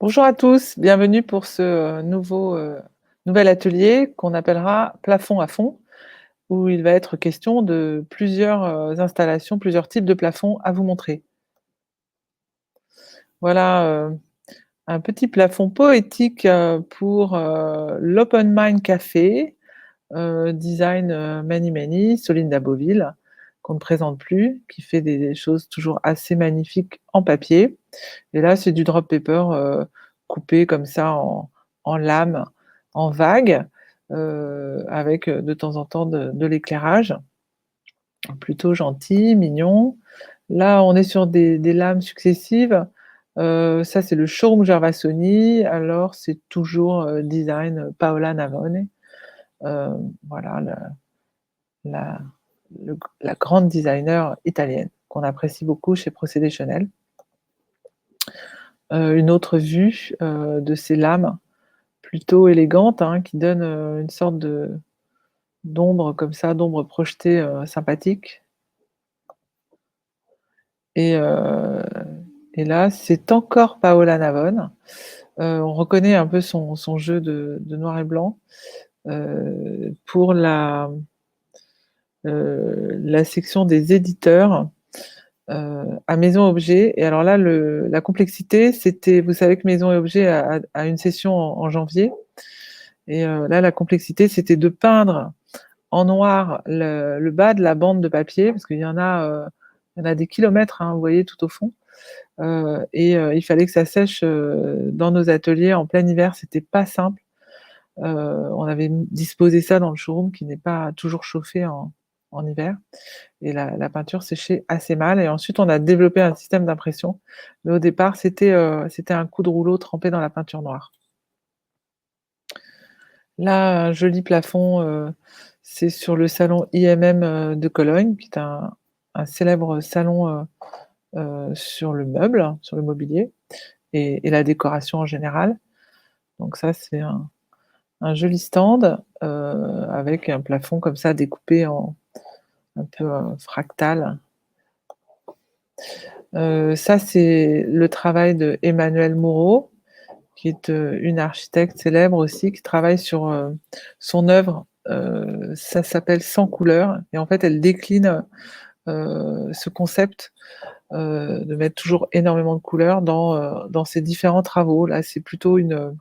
Bonjour à tous, bienvenue pour ce nouvel atelier qu'on appellera plafond à fond, où il va être question de plusieurs installations, plusieurs types de plafonds à vous montrer. Voilà un petit plafond poétique pour l'Open Mind Café, design Many Many, Solinda Beauville, qu'on ne présente plus, qui fait des choses toujours assez magnifiques en papier. Et là, c'est du drop paper, coupé comme ça en lames, en vagues, avec, de temps en temps de l'éclairage. Plutôt gentil, mignon. Là, on est sur des lames successives. Ça, c'est le showroom Gervasoni. Alors, c'est toujours, design Paola Navone. Voilà la la grande designer italienne qu'on apprécie beaucoup chez Procédé Chanel. Une autre vue, de ces lames plutôt élégante, hein, qui donne, une sorte de d'ombre comme ça, d'ombre projetée, sympathique et heu et là, c'est encore Paola Navone. On reconnaît un peu son jeu de noir et blanc, pour la section des éditeurs, à Maison Objet et alors là, la complexité, c'était vous savez que Maison et Objet a une session en janvier et là, la complexité, c'était de peindre en noir le bas de la bande de papier, parce qu'il y en a des kilomètres, hein, vous voyez tout au fond, il fallait que ça sèche, dans nos ateliers en plein hiver, c'était pas simple. On avait disposé ça dans le showroom qui n'est pas toujours chauffé en hiver et la peinture séchait assez mal et ensuite on a développé un système d'impression, mais au départ c'était un coup de rouleau trempé dans la peinture noire. Là, un joli plafond, c'est sur le salon IMM, de Cologne, qui est un célèbre salon, sur le meuble, sur le mobilier et la décoration en général. Donc ça, c'est un joli stand, avec un plafond comme ça découpé en un peu, fractal. Ça, c'est le travail de Emmanuelle Moreau, qui est, une architecte célèbre aussi, qui travaille sur, son œuvre, ça s'appelle «Sans couleur» et en fait, elle décline, ce concept, de mettre toujours énormément de couleurs dans ses différents travaux. Là, c'est plutôt une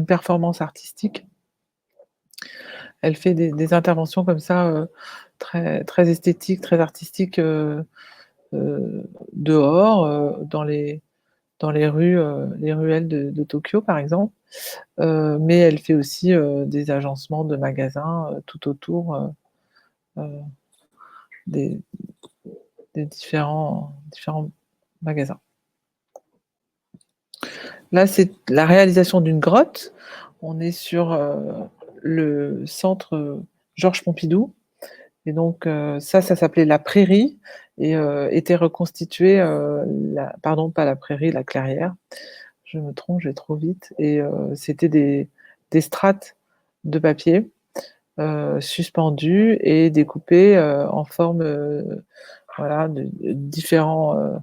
performance artistique. Elle fait des interventions comme ça, très très esthétiques, très artistiques, dehors, dans les ruelles de Tokyo, par exemple. Mais elle fait aussi, des agencements de magasins, tout autour, heu, des différents magasins. Là, c'est la réalisation d'une grotte. On est sur, le centre, Georges Pompidou et donc ça s'appelait la prairie et était reconstitué, la pardon, pas la prairie, la clairière. Je me trompe, je vais trop vite et c'était des strates de papier, suspendues et découpées, en forme, voilà, de différentes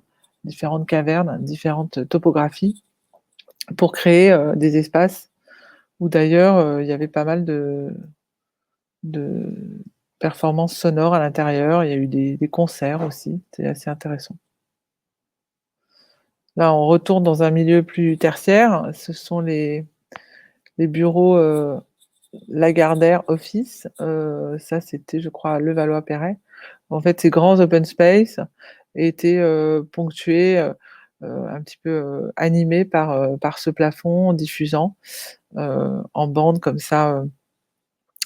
cavernes, différentes topographies pour créer, des espaces où d'ailleurs, il y avait pas mal de performances sonores à l'intérieur. Il y a eu des concerts aussi, c'est assez intéressant. Là, on retourne dans un milieu plus tertiaire. Ce sont les bureaux, Lagardère Office. Ça, c'était, je crois, à Levallois-Perret. En fait, ces grands open space étaient, ponctués, un petit peu, animés par ce plafond diffusant, en bandes comme ça,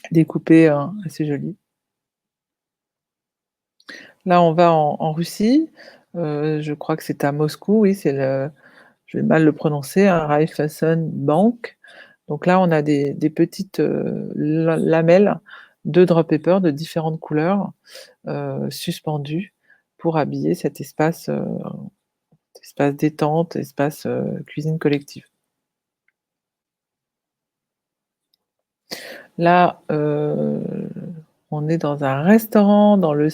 découpées, assez jolies. Là, on va en Russie, je crois que c'est à Moscou, oui, c'est le je vais mal le prononcer, hein, Raiffeisenbank. Donc là, on a des petites, lamelles de drop paper de différentes couleurs, suspendues pour habiller cet espace détente, espace, cuisine collective. Là, on est dans un restaurant dans le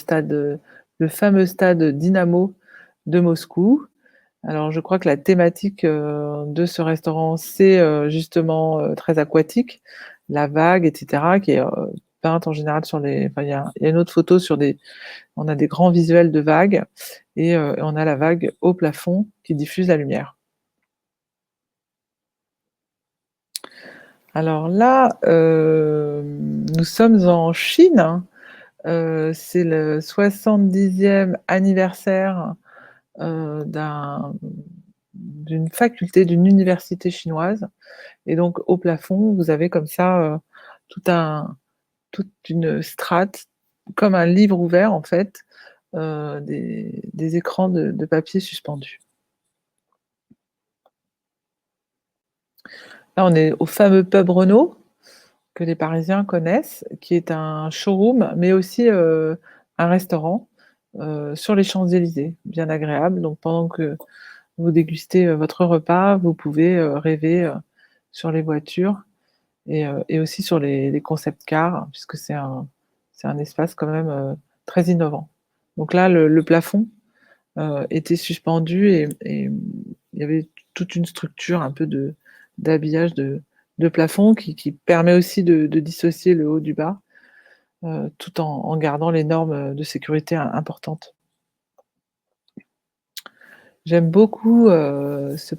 fameux stade Dynamo de Moscou. Alors je crois que la thématique, de ce restaurant, c'est, justement, très aquatique, la vague et cetera qui est, peinte en général sur les enfin il y a une autre photo sur des on a des grands visuels de vagues et on a la vague au plafond qui diffuse la lumière. Alors là, nous sommes en Chine, hein. C'est le 70e anniversaire, d'une faculté, d'une université chinoise et donc au plafond, vous avez comme ça, tout un toute une strate, comme un livre ouvert en fait, des écrans de papier suspendus. Là, on est au fameux pub Renault, que les Parisiens connaissent, qui est un showroom, mais aussi, un restaurant, sur les Champs-Élysées, bien agréable. Donc pendant que vous dégustez, votre repas, vous pouvez, rêver, sur les voitures et aussi sur les concept cars, puisque c'est un espace quand même, très innovant. Donc là, le plafond, était suspendu et il y avait toute une structure un peu d'habillage de plafond qui permet aussi de dissocier le haut du bas, tout en gardant les normes, de sécurité importantes. J'aime beaucoup, ce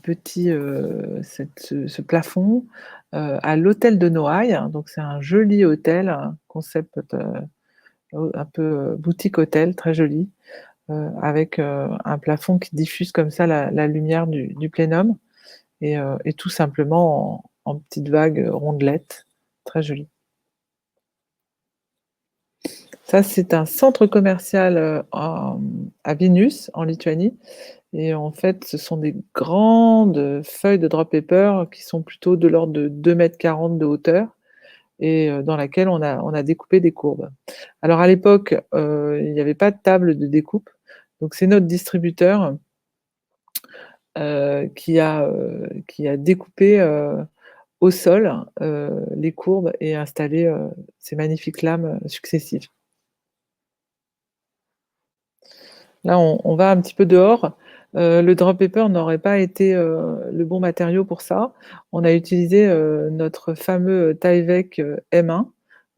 plafond, à l'hôtel de Noailles, donc c'est un joli hôtel, un concept, un peu, boutique hôtel, très joli, avec, un plafond qui diffuse comme ça la lumière du plénum et tout simplement en petites vagues, rondelettes, très jolies. Ça, c'est un centre commercial, à Vilnius, en Lituanie et en fait, ce sont des grandes feuilles de drap paper qui sont plutôt de l'ordre de 2,40 m de hauteur et dans laquelle on a découpé des courbes. Alors à l'époque, il n'y avait pas de table de découpe, donc c'est notre distributeur, qui a découpé, au sol, les courbes et installé, ces magnifiques lames, successives. Là, on va un petit peu dehors. Le drap paper n'aurait pas été, le bon matériau pour ça. On a utilisé, notre fameux Tyvek, M1,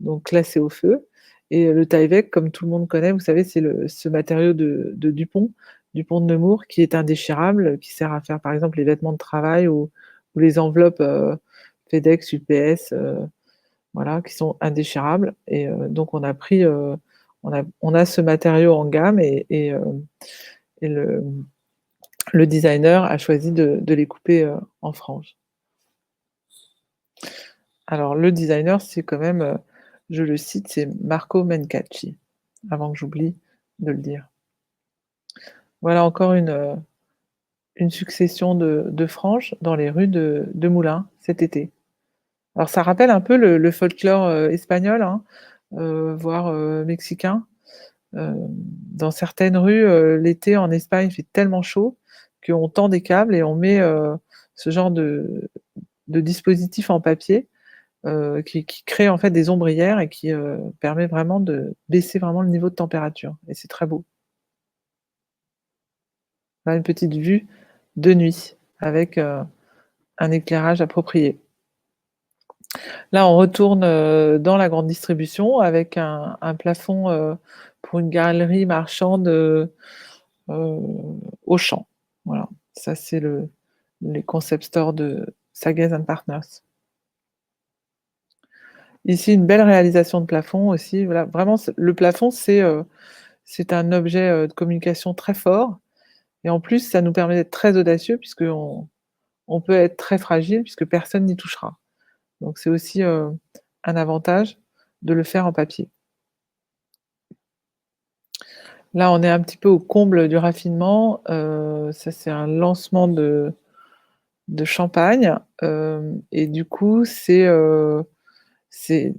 donc classé au feu et le Tyvek, comme tout le monde connaît, vous savez, c'est ce matériau de Dupont de Nemours, qui est indéchirable, qui sert à faire, par exemple, les vêtements de travail ou les enveloppes, FedEx, UPS, voilà, qui sont indéchirables et donc on a ce matériau en gamme et le designer a choisi de les couper, en franges. Alors le designer, c'est quand même, je le cite, c'est Marco Mencacci, avant que j'oublie de le dire. Voilà encore une succession de franges dans les rues de Moulins cet été. Alors ça rappelle un peu le folklore, espagnol, hein, voire, mexicain. Dans certaines rues, l'été en Espagne, il fait tellement chaud qu'on tend des câbles et on met, ce genre de dispositif en papier, qui crée en fait des ombrières et qui, permet vraiment de baisser vraiment le niveau de température et c'est très beau. On a une petite vue de nuit avec, un éclairage approprié. Là, on retourne, dans la grande distribution avec un plafond, pour une galerie marchande, heu, Auchan. Voilà, ça c'est les concept stores de Sagaz and Partners. Ici, une belle réalisation de plafond aussi, voilà, vraiment le plafond c'est un objet, de communication très fort et en plus ça nous permet d'être très audacieux puisqu'on peut être très fragile puisque personne n'y touchera. Donc c'est aussi, un avantage de le faire en papier. Là, on est un petit peu au comble du raffinement, ça c'est un lancement de champagne, et du coup, c'est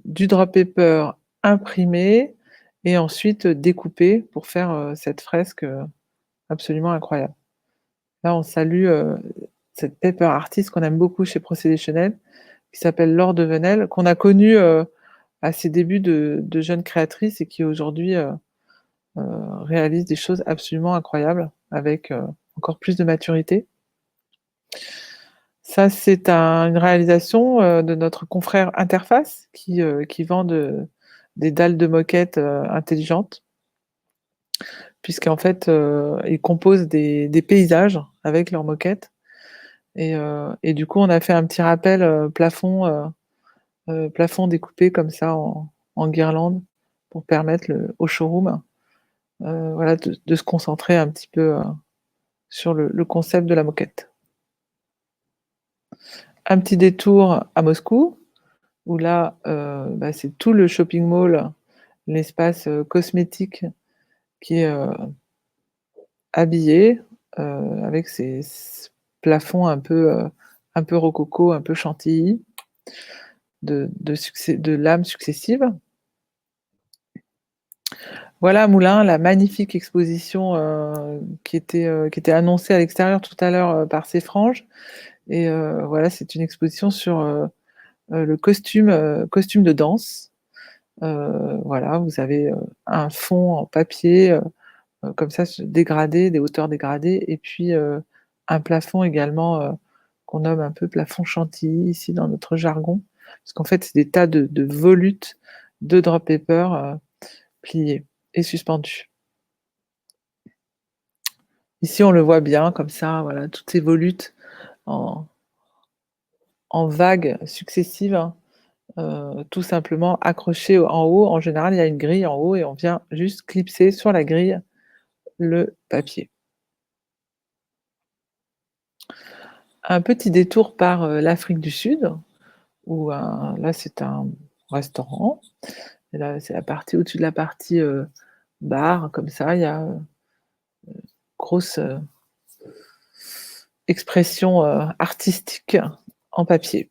du drap paper imprimé et ensuite, découpé pour faire, cette fresque, absolument incroyable. Là, on salue, cette paper artist qu'on aime beaucoup chez Procédés Chanel, qui s'appelle Laure Devenel, qu'on a connue, à ses débuts de jeune créatrice et qui aujourd'hui, réalise des choses absolument incroyables avec, encore plus de maturité. Ça, c'est une réalisation, de notre confrère Interface qui vend des dalles de moquette, intelligentes, puisqu'en fait, ils composent des paysages avec leurs moquettes et du coup, on a fait un petit rappel, plafond découpé comme ça en guirlandes pour permettre au showroom, voilà, de se concentrer un petit peu, sur le concept de la moquette. Un petit détour à Moscou où là, bah, c'est tout le shopping mall, l'espace, cosmétique qui est, habillé, avec ces plafonds un peu rococo, un peu chantilly, de lames successives. Voilà à Moulins, la magnifique exposition, qui était annoncée à l'extérieur tout à l'heure, par Séfrange et voilà, c'est une exposition sur, le costume de danse. Voilà, vous avez, un fond en papier, comme ça dégradé, des hauteurs dégradées et puis, un plafond également, qu'on nomme un peu plafond chantilly ici dans notre jargon. Parce qu'en fait, c'est des tas de volutes de drap paper, pliés et suspendus. Ici, on le voit bien comme ça, voilà, toutes ces volutes en vagues successives, hein, tout simplement accrochées en haut. En général, il y a une grille en haut et on vient juste clipser sur la grille le papier. Un petit détour par, l'Afrique du Sud où là, c'est un restaurant et là, c'est la partie au-dessus de la partie, bar comme ça, il y a, grosse, expression, artistique en papier.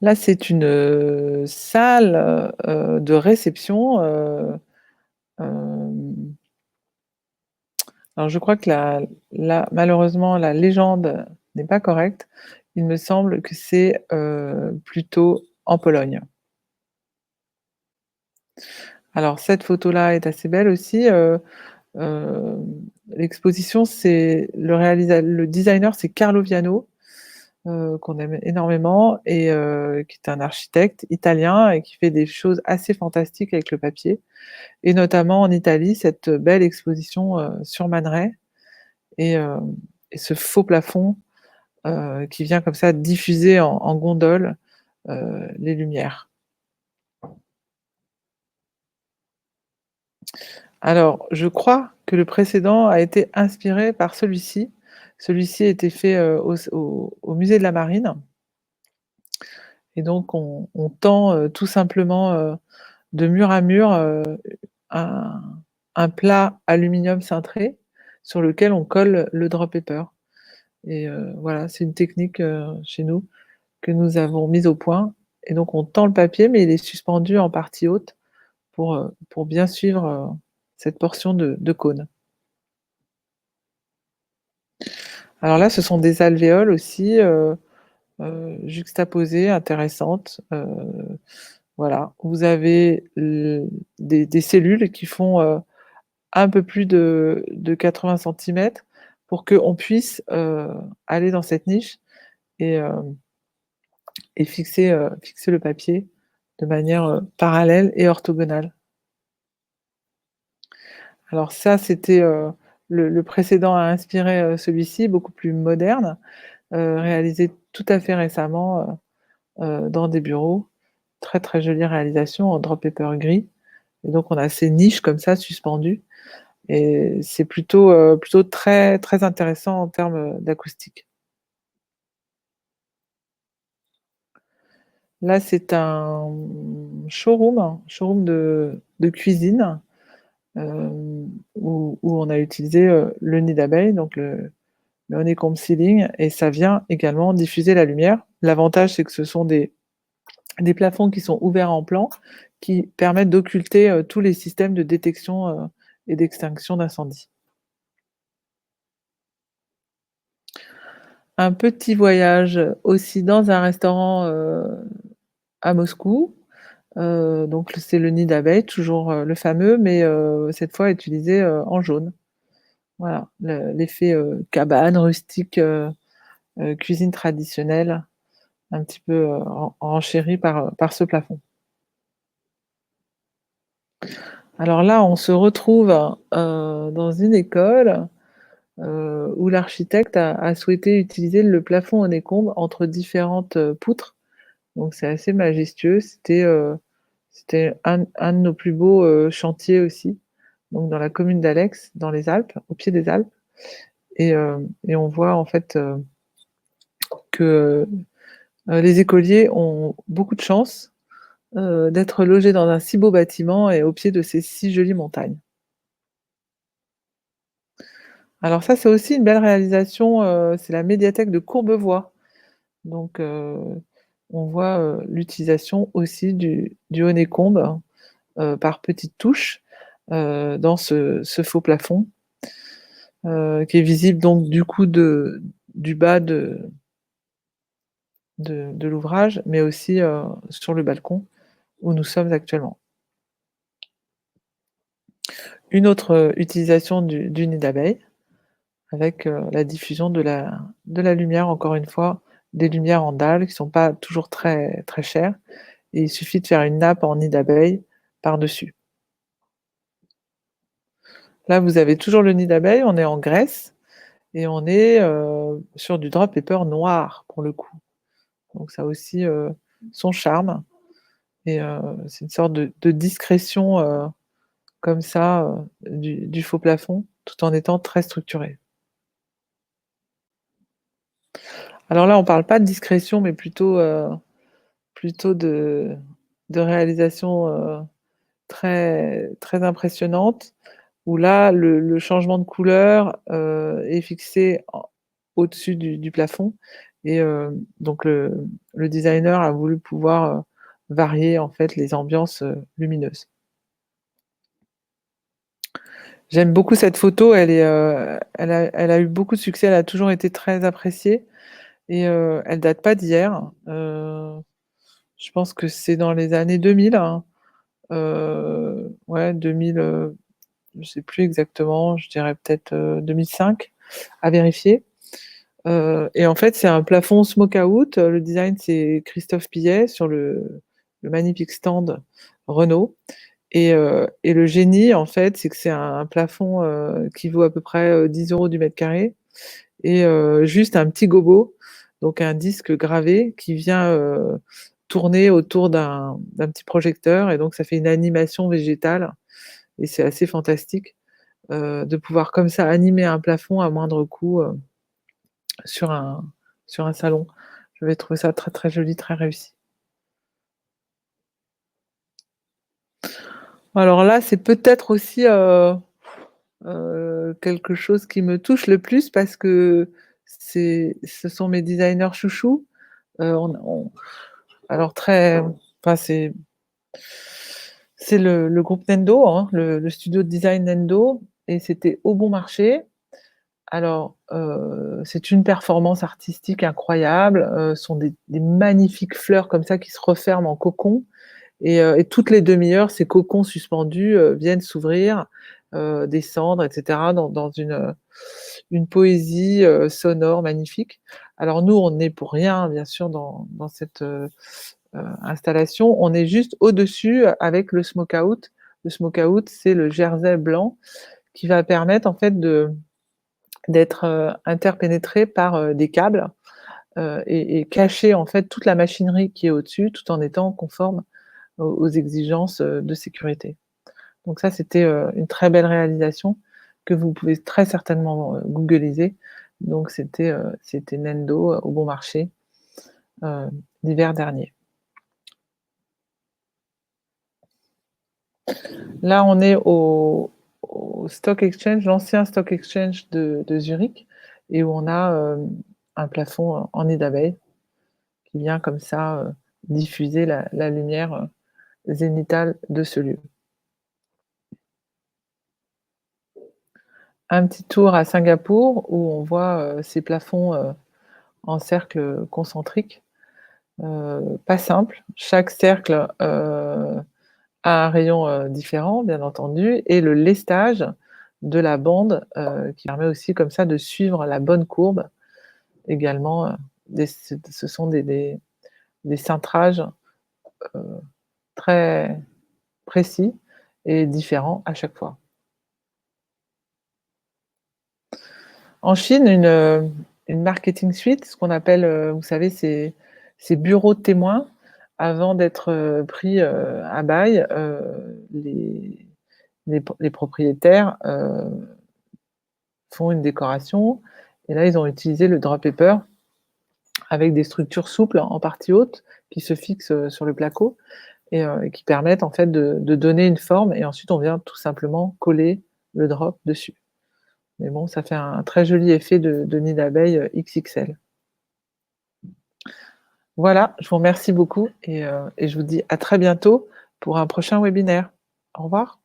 Là, c'est une, salle, de réception, hem, alors je crois que malheureusement la légende n'est pas correcte. Il me semble que c'est, plutôt en Pologne. Alors cette photo-là est assez belle aussi, l'exposition c'est le designer c'est Carlo Viano, qu'on aime énormément et qui est un architecte italien et qui fait des choses assez fantastiques avec le papier et notamment en Italie, cette belle exposition, sur Man Ray et et ce faux plafond, qui vient comme ça diffuser en gondole, les lumières. Alors, je crois que le précédent a été inspiré par celui-ci. Celui-ci a été fait, au musée de la Marine et donc on tend, tout simplement, de mur à mur, un plat aluminium cintré sur lequel on colle le drap paper et voilà, c'est une technique, chez nous que nous avons mise au point et donc on tend le papier, mais il est suspendu en partie haute pour bien suivre, cette portion de cône. Alors là, ce sont des alvéoles aussi, juxtaposées, intéressantes, voilà. Vous avez des cellules qui font, un peu plus de 80 centimètres pour qu'on puisse, aller dans cette niche et fixer le papier de manière, parallèle et orthogonale. Alors ça, c'était, le précédent a inspiré, celui-ci, beaucoup plus moderne, réalisé tout à fait récemment, dans des bureaux. Très, très jolie réalisation en drap paper gris et donc on a ces niches comme ça suspendues et c'est plutôt très, très intéressant en termes, d'acoustique. Là, c'est un showroom de cuisine, où on a utilisé, le nid d'abeille, donc le honeycomb ceiling et ça vient également diffuser la lumière. L'avantage, c'est que ce sont des plafonds qui sont ouverts en plan, qui permettent d'occulter, tous les systèmes de détection, et d'extinction d'incendie. Un petit voyage aussi dans un restaurant, à Moscou, Donc c'est le nid d'abeille, toujours, le fameux, mais cette fois utilisé, en jaune. Voilà, l'effet, cabane, rustique, cuisine traditionnelle, un petit peu, renchéri par ce plafond. Alors là, on se retrouve, dans une école, où l'architecte a souhaité utiliser le plafond en hécombe entre différentes, poutres. Donc c'est assez majestueux. C'était un de nos plus beaux, chantiers aussi, donc dans la commune d'Alex, dans les Alpes, au pied des Alpes et on voit en fait, que, les écoliers ont beaucoup de chance, d'être logés dans un si beau bâtiment et au pied de ces si jolies montagnes. Alors ça, c'est aussi une belle réalisation, c'est la médiathèque de Courbevoie. Donc on voit, l'utilisation aussi du honeycomb, par petites touches, dans ce faux plafond, qui est visible donc du coup du bas de l'ouvrage, mais aussi, sur le balcon où nous sommes actuellement. Une autre, utilisation du nid d'abeille avec, la diffusion de la lumière, encore une fois, des lumières en dalle qui sont pas toujours très, très chères et il suffit de faire une nappe en nid d'abeille par-dessus. Là, vous avez toujours le nid d'abeille, on est en Grèce et on est, sur du drap paper noir pour le coup. Donc ça a aussi, son charme et c'est une sorte de discrétion, comme ça, du faux plafond, tout en étant très structuré. Alors là, on parle pas de discrétion, mais plutôt de réalisation, très très impressionnante, où là, le changement de couleur, est fixé au-dessus du plafond et donc le designer a voulu pouvoir, varier en fait les ambiances, lumineuses. J'aime beaucoup cette photo, elle a eu beaucoup de succès, elle a toujours été très appréciée et elle date pas d'hier. Je pense que c'est dans les années 2000, hein, ouais 2000, je sais plus exactement, je dirais peut-être, 2005, à vérifier. Et en fait, c'est un plafond smoke out, le design c'est Christophe Pillet sur le magnifique stand Renault et le génie en fait, c'est que c'est un plafond, qui vaut à peu près, 10 € du mètre carré et juste un petit gobo, donc un disque gravé qui vient, tourner autour d'un petit projecteur et donc ça fait une animation végétale et c'est assez fantastique, de pouvoir comme ça animer un plafond à moindre coût, sur un sur un salon. J'avais trouvé ça très, très joli, très réussi. Alors là, c'est peut-être aussi, quelque chose qui me touche le plus parce que ce sont mes designers chouchous. On alors très enfin c'est le groupe Nendo, hein, le studio de design Nendo et c'était au bon marché. Alors, c'est une performance artistique incroyable, ce sont des magnifiques fleurs comme ça qui se referment en cocon et toutes les demi-heures, ces cocons suspendus, viennent s'ouvrir, descendre et cetera dans une poésie, sonore magnifique. Alors nous, on n'est pour rien bien sûr dans cette, installation. On est juste au-dessus avec le smoke out. Le smoke out, c'est le jersey blanc qui va permettre en fait d'être, interpénétré par, des câbles, et cacher en fait toute la machinerie qui est au-dessus, tout en étant conforme aux exigences, de sécurité. Donc ça, c'était, une très belle réalisation que vous pouvez très certainement, googliser. Donc c'était Nendo, au bon marché, heu, l'hiver dernier. Là, on est au Stock Exchange, l'ancien Stock Exchange de Zurich et où on a, un plafond en nid d'abeille qui vient comme ça, diffuser la lumière, zénithale de ce lieu. Un petit tour à Singapour où on voit, ces plafonds, en cercle concentrique pas simple. Chaque cercle, a un rayon, différent, bien entendu, et le lestage de la bande, qui permet aussi comme ça de suivre la bonne courbe également, ce sont des cintrages, heu, très précis et différents à chaque fois. En Chine, une marketing suite, ce qu'on appelle, vous savez, ces bureaux de témoins, avant d'être, pris, à bail, les propriétaires, font une décoration et là, ils ont utilisé le drap paper avec des structures souples en partie haute qui se fixent, sur le placo et qui permettent en fait de donner une forme et ensuite on vient tout simplement coller le drap dessus. Mais bon, ça fait un très joli effet de nid d'abeille, XXL. Voilà, je vous remercie beaucoup et je vous dis à très bientôt pour un prochain webinaire. Au revoir.